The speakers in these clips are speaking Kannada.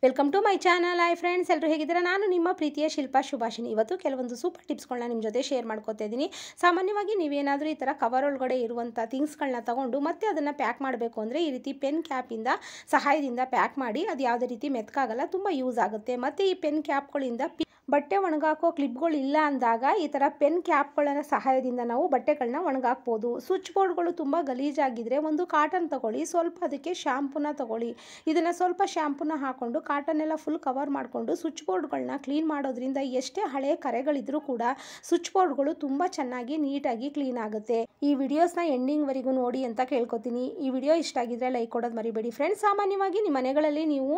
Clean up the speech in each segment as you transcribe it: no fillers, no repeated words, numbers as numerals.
Welcome to my channel. Hi friends, ಎಲ್ಲರೂ ಹೇಗಿದ್ದೀರಾ? ನಾನು ನಿಮ್ಮ ಪ್ರೀತಿಯ ಶಿಲ್ಪಾ ಶುಭಾಷಿನಿ. ಇವತ್ತು ಕೆಲವೊಂದು ಸೂಪರ್ ಟಿಪ್ಸ್ಗಳನ್ನ ನಿಮ್ಮ ಜೊತೆ ಶೇರ್ ಮಾಡ್ಕೊತಾ ಇದ್ದೀನಿ. ಸಾಮಾನ್ಯವಾಗಿ ನೀವೇನಾದರೂ ಈ ಥರ ಕವರ್ ಒಳಗಡೆ ಇರುವಂಥ ಥಿಂಗ್ಸ್ಗಳನ್ನ ತೊಗೊಂಡು ಮತ್ತೆ ಅದನ್ನು ಪ್ಯಾಕ್ ಮಾಡಬೇಕು ಅಂದರೆ ಈ ರೀತಿ ಪೆನ್ ಕ್ಯಾಪಿಂದ ಸಹಾಯದಿಂದ ಪ್ಯಾಕ್ ಮಾಡಿ. ಅದು ಯಾವುದೇ ರೀತಿ ಮೆತ್ಕಾಗಲ್ಲ, ತುಂಬ ಯೂಸ್ ಆಗುತ್ತೆ. ಮತ್ತು ಈ ಪೆನ್ ಕ್ಯಾಪ್ಗಳಿಂದ ಬಟ್ಟೆ ಒಣಗಾಕೋ ಕ್ಲಿಪ್ಗಳು ಇಲ್ಲ ಅಂದಾಗ ಈ ಥರ ಪೆನ್ ಕ್ಯಾಪ್ಗಳ ಸಹಾಯದಿಂದ ನಾವು ಬಟ್ಟೆಗಳನ್ನ ಒಣಗಾಕ್ಬೋದು. ಸ್ವಿಚ್ ಬೋರ್ಡ್ಗಳು ತುಂಬ ಗಲೀಜಾಗಿದ್ದರೆ ಒಂದು ಕಾಟನ್ ತೊಗೊಳ್ಳಿ, ಸ್ವಲ್ಪ ಅದಕ್ಕೆ ಶ್ಯಾಂಪೂನ ತೊಗೊಳ್ಳಿ. ಇದನ್ನು ಸ್ವಲ್ಪ ಶ್ಯಾಂಪೂನ ಹಾಕ್ಕೊಂಡು ಕಾಟನ್ನೆಲ್ಲ ಫುಲ್ ಕವರ್ ಮಾಡಿಕೊಂಡು ಸ್ವಿಚ್ ಬೋರ್ಡ್ಗಳನ್ನ ಕ್ಲೀನ್ ಮಾಡೋದ್ರಿಂದ ಎಷ್ಟೇ ಹಳೆ ಕರೆಗಳಿದ್ರೂ ಕೂಡ ಸ್ವಿಚ್ ಬೋರ್ಡ್ಗಳು ತುಂಬ ಚೆನ್ನಾಗಿ ನೀಟಾಗಿ ಕ್ಲೀನ್ ಆಗುತ್ತೆ. ಈ ವಿಡಿಯೋಸ್ನ ಎಂಡಿಂಗ್ವರೆಗೂ ನೋಡಿ ಅಂತ ಕೇಳ್ಕೊತೀನಿ. ಈ ವಿಡಿಯೋ ಇಷ್ಟ ಆಗಿದ್ರೆ ಲೈಕ್ ಕೊಡೋದು ಮರಿಬೇಡಿ ಫ್ರೆಂಡ್ಸ್. ಸಾಮಾನ್ಯವಾಗಿ ನಿಮ್ಮ ಮನೆಗಳಲ್ಲಿ ನೀವು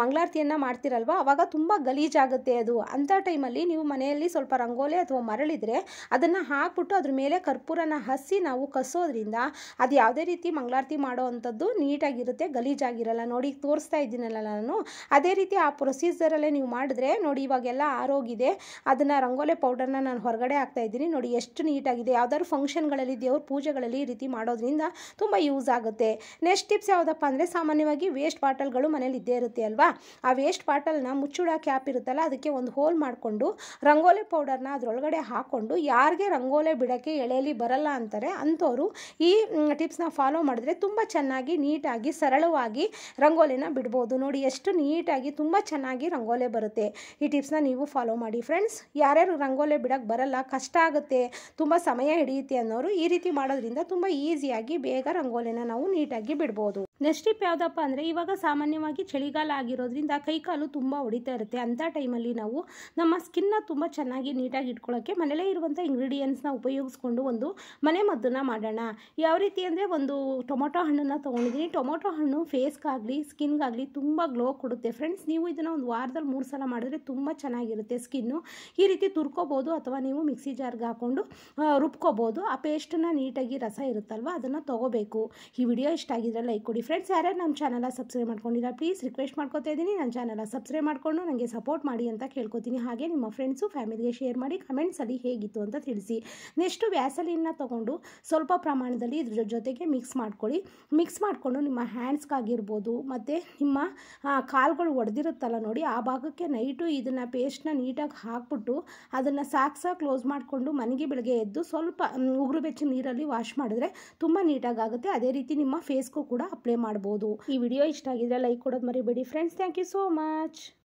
ಮಂಗಳಾರತಿಯನ್ನು ಮಾಡ್ತಿರಲ್ವ, ಅವಾಗ ತುಂಬ ಗಲೀಜಾಗುತ್ತೆ. ಅದು ಅಂಥ ಟೈಮಲ್ಲಿ ನೀವು ಮನೆಯಲ್ಲಿ ಸ್ವಲ್ಪ ರಂಗೋಲಿ ಅಥವಾ ಮರಳಿದ್ರೆ ಅದನ್ನು ಹಾಕ್ಬಿಟ್ಟು ಅದ್ರ ಮೇಲೆ ಕರ್ಪೂರನ ಹಸಿ ನಾವು ಕಸೋದ್ರಿಂದ ಅದು ಯಾವುದೇ ರೀತಿ ಮಂಗಳಾರತಿ ಮಾಡೋ ಅಂಥದ್ದು ನೀಟಾಗಿರುತ್ತೆ, ಗಲೀಜಾಗಿರಲ್ಲ. ನೋಡಿ ತೋರಿಸ್ತಾ ಇದ್ದೀನಲ್ಲ ನಾನು, ಅದೇ ರೀತಿ ಆ ಪ್ರೊಸೀಜರಲ್ಲೇ ನೀವು ಮಾಡಿದ್ರೆ ನೋಡಿ ಇವಾಗೆಲ್ಲ ಆರೋಗಿದೆ. ಅದನ್ನು ರಂಗೋಲಿ ಪೌಡರ್ನ ನಾನು ಹೊರಗಡೆ ಹಾಕ್ತಾ ಇದ್ದೀನಿ. ನೋಡಿ ಎಷ್ಟು ನೀಟಾಗಿದೆ. ಯಾವ್ದಾದ್ರು ಫಂಕ್ಷನ್ಗಳಲ್ಲಿ ದೇವ್ರ ಪೂಜೆಗಳಲ್ಲಿ ಈ ರೀತಿ ಮಾಡೋದ್ರಿಂದ ತುಂಬ ಯೂಸ್ ಆಗುತ್ತೆ. ನೆಕ್ಸ್ಟ್ ಟಿಪ್ಸ್ ಯಾವುದಪ್ಪ ಅಂದರೆ ಸಾಮಾನ್ಯವಾಗಿ ವೇಸ್ಟ್ ಬಾಟಲ್ಗಳು ಮನೇಲಿ ಇದ್ದೇ ಇರುತ್ತೆ ಅಲ್ವಾ. ಆ ವೇಸ್ಟ್ ಬಾಟಲ್ನ ಮುಚ್ಚುಳ ಕ್ಯಾಪ್ ಇರುತ್ತಲ್ಲ ಅದಕ್ಕೆ ಒಂದು ಹೋಲ್ ಮಾಡಿಕೊಂಡು ರಂಗೋಲಿ ಪೌಡರ್ನ ಅದರೊಳಗಡೆ ಹಾಕ್ಕೊಂಡು ಯಾರಿಗೆ ರಂಗೋಲಿ ಬಿಡೋಕ್ಕೆ ಎಳೆಯಲ್ಲಿ ಬರಲ್ಲ ಅಂತಾರೆ ಅಂಥವರು ಈ ಟಿಪ್ಸ್ನ ಫಾಲೋ ಮಾಡಿದ್ರೆ ತುಂಬ ಚೆನ್ನಾಗಿ ನೀಟಾಗಿ ಸರಳವಾಗಿ ರಂಗೋಲಿನ ಬಿಡ್ಬೋದು. ನೋಡಿ ಎಷ್ಟು ನೀಟಾಗಿ ತುಂಬ ಚೆನ್ನಾಗಿ ರಂಗೋಲಿ ಬರುತ್ತೆ. ಈ ಟಿಪ್ಸ್ನ ನೀವು ಫಾಲೋ ಮಾಡಿ ಫ್ರೆಂಡ್ಸ್. ಯಾರ್ಯಾರು ರಂಗೋಲಿ ಬಿಡೋಕ್ಕೆ ಬರಲ್ಲ, ಕಷ್ಟ ಆಗುತ್ತೆ, ತುಂಬ ಸಮಯ ಹಿಡಿಯುತ್ತೆ ಅನ್ನೋರು ಈ ರೀತಿ ಮಾಡೋದ್ರಿಂದ ತುಂಬ ಈಸಿಯಾಗಿ ಬೇಗ ರಂಗೋಲಿನ ನಾವು ನೀಟಾಗಿ ಬಿಡ್ಬೋದು. ನೆಕ್ಸ್ಟ್ ಟಿಪ್ ಯಾವುದಪ್ಪ ಅಂದರೆ ಇವಾಗ ಸಾಮಾನ್ಯವಾಗಿ ಚಳಿಗಾಲ ಆಗಿರೋದ್ರಿಂದ ಕೈಕಾಲು ತುಂಬ ಹೊಡಿತಾ ಇರುತ್ತೆ. ಅಂಥ ಟೈಮಲ್ಲಿ ನಾವು ನಮ್ಮ ಸ್ಕಿನ್ನ ತುಂಬ ಚೆನ್ನಾಗಿ ನೀಟಾಗಿ ಇಟ್ಕೊಳ್ಳೋಕ್ಕೆ ಮನೇಲೇ ಇರುವಂಥ ಇಂಗ್ರೀಡಿಯೆಂಟ್ಸ್ನ ಉಪಯೋಗಿಸ್ಕೊಂಡು ಒಂದು ಮನೆ ಮದ್ದನ್ನು ಮಾಡೋಣ. ಯಾವ ರೀತಿ ಅಂದರೆ ಒಂದು ಟೊಮೊಟೊ ಹಣ್ಣನ್ನು ತೊಗೊಂಡಿದ್ದೀನಿ. ಟೊಮೊಟೊ ಹಣ್ಣು ಫೇಸ್ಗಾಗಲಿ ಸ್ಕಿನ್ಗಾಗಲಿ ತುಂಬ ಗ್ಲೋ ಕೊಡುತ್ತೆ ಫ್ರೆಂಡ್ಸ್. ನೀವು ಇದನ್ನು ಒಂದು ವಾರದಲ್ಲಿ 3 ಸಲ ಮಾಡಿದ್ರೆ ತುಂಬ ಚೆನ್ನಾಗಿರುತ್ತೆ ಸ್ಕಿನ್ನು. ಈ ರೀತಿ ತುರ್ಕೋಬೋದು ಅಥವಾ ನೀವು ಮಿಕ್ಸಿ ಜಾರ್ಗೆ ಹಾಕ್ಕೊಂಡು ರುಬ್ಕೋಬೋದು. ಆ ಪೇಸ್ಟನ್ನು ನೀಟಾಗಿ ರಸ ಇರುತ್ತಲ್ವ ಅದನ್ನು ತೊಗೋಬೇಕು. ಈ ವಿಡಿಯೋ ಇಷ್ಟ ಆಗಿದ್ರೆ ಲೈಕ್ ಕೊಡಿ ಫ್ರೆಂಡ್ಸ್. ಯಾರ್ಯಾರು ನಮ್ಮ ಚಾನಲ್ನ ಸಬ್ಸ್ಕ್ರೈಬ್ ಮಾಡ್ಕೊಂಡಿಲ್ಲ ಪ್ಲೀಸ್ ರಿಕ್ವೆಸ್ಟ್ ಮಾಡ್ಕೊತಾ ಇದ್ದೀನಿ, ನನ್ನ ಚಾನಲ್ನ ಸಬ್ಸ್ಕ್ರೈಬ್ ಮಾಡಿಕೊಂಡು ನನಗೆ ಸಪೋರ್ಟ್ ಮಾಡಿ ಅಂತ ಕೇಳ್ಕೊತೀನಿ. ಹಾಗೆ ನಿಮ್ಮ ಫ್ರೆಂಡ್ಸು ಫ್ಯಾಮಿಲಿಗೆ ಶೇರ್ ಮಾಡಿ, ಕಮೆಂಟ್ಸಲ್ಲಿ ಹೇಗಿತ್ತು ಅಂತ ತಿಳಿಸಿ. ನೆಕ್ಸ್ಟು ವ್ಯಾಸಲಿನ್ನ ತೊಗೊಂಡು ಸ್ವಲ್ಪ ಪ್ರಮಾಣದಲ್ಲಿ ಇದ್ರ ಜೊತೆಗೆ ಮಿಕ್ಸ್ ಮಾಡ್ಕೊಳ್ಳಿ. ಮಿಕ್ಸ್ ಮಾಡಿಕೊಂಡು ನಿಮ್ಮ ಹ್ಯಾಂಡ್ಸ್ಗಾಗಿರ್ಬೋದು ಮತ್ತು ನಿಮ್ಮ ಕಾಲುಗಳು ಒಡೆದಿರುತ್ತಲ್ಲ ನೋಡಿ ಆ ಭಾಗಕ್ಕೆ ನೈಟು ಇದನ್ನು ಪೇಸ್ಟ್ನ ನೀಟಾಗಿ ಹಾಕ್ಬಿಟ್ಟು ಅದನ್ನು ಸಾಕ್ಸಾಗಿ ಕ್ಲೋಸ್ ಮಾಡಿಕೊಂಡು ಮನೆಗೆ ಬೆಳಗ್ಗೆ ಎದ್ದು ಸ್ವಲ್ಪ ಉಗುರು ಬೆಚ್ಚ ನೀರಲ್ಲಿ ವಾಶ್ ಮಾಡಿದ್ರೆ ತುಂಬ ನೀಟಾಗಿ ಆಗುತ್ತೆ. ಅದೇ ರೀತಿ ನಿಮ್ಮ ಫೇಸ್ಗೂ ಕೂಡ ಅಪ್ಲೈ ಮಾಡ್ಬೋದು. ಈ ವಿಡಿಯೋ ಇಷ್ಟ ಆಗಿದ್ರೆ ಲೈಕ್ ಕೊಡೋದು ಮರಿಬೇಡಿ friends. Thank you so much.